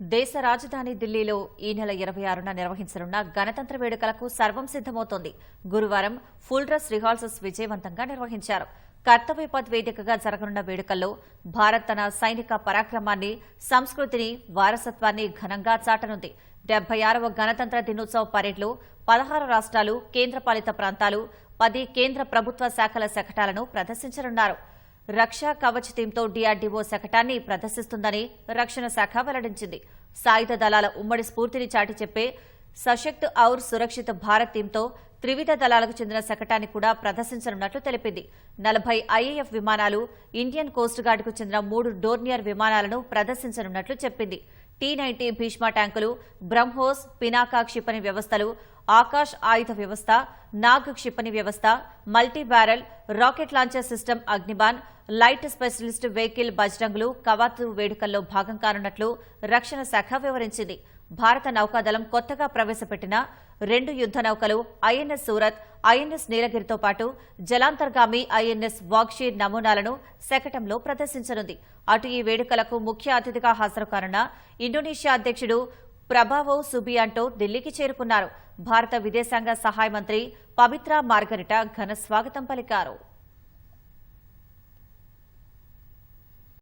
దేశ రాజధాని ఢిల్లీలో ఈ నెల 26న నిర్వహించనున్న గణతంత్ర వేడుకలకు సర్వం సిద్దమవుతోంది. గురువారం ఫుల్ డ్రెస్ రిహార్సల్స్ విజయవంతంగా నిర్వహించారు. కర్తవ్య పథ్ వేదికగా జరగనున్న వేడుకల్లో భారత్ తన సైనిక పరాక్రమాన్ని, సంస్కృతిని, వారసత్వాన్ని ఘనంగా చాటనుంది. 76వ గణతంత్ర దినోత్సవ పరేడ్లో 16 రాష్ట్రాలు, కేంద్రపాలిత ప్రాంతాలు, 10 కేంద్ర ప్రభుత్వ శాఖల శకటాలను ప్రదర్శించనున్నారు. రక్షా కవచ్ థీమ్తో డీఆర్డీఓ శకటాన్ని ప్రదర్శిస్తుందని రక్షణ శాఖ వెల్లడించింది. సాయుధ దళాల ఉమ్మడి స్ఫూర్తిని చాటి చెప్పే సశక్త్ ఔర్ సురక్షిత్ భారత్ థీమ్తో త్రివిధ దళాలకు చెందిన శకటాన్ని కూడా ప్రదర్శించనున్నట్లు తెలిపింది. 40 ఐఏఎఫ్ విమానాలు, ఇండియన్ కోస్ట్ గార్డుకు చెందిన 3 డోర్నియర్ విమానాలను ప్రదర్శించనున్నట్లు చెప్పింది. T-90 భీష్మ ట్యాంకులు, బ్రహ్మోస్, పినాకా క్షిపణి వ్యవస్థలు, ఆకాశ్ ఆయుధ వ్యవస్థ, నాగ్ క్షిపణి వ్యవస్థ, multi barrel rocket launcher system Agnibaan, light specialist vehicle బజరంగులు కవాతు వేడుకల్లో భాగం కానున్నట్లు రక్షణ శాఖ వివరించింది. భారత నౌకాదళం కొత్తగా ప్రవేశపెట్టిన 2 యుద్ద నౌకలు ఐఎన్ఎస్ సూరత్, ఐఎన్ఎస్ నీలగిరితో పాటు జలాంతర్గామి ఐఎన్ఎస్ వాగ్షీర్ నమూనాలను శకటంలో ప్రదర్శించనుంది. అటు ఈ వేడుకలకు ముఖ్య అతిథిగా హాజరు కానున్న ఇండోనేషియా అధ్యక్షుడు ప్రభావో సుబియాంటో ఢిల్లీకి చేరుకున్నారు. భారత విదేశాంగ సహాయ మంత్రి పవిత్ర మార్గరిటా ఘన స్వాగతం పలికారు.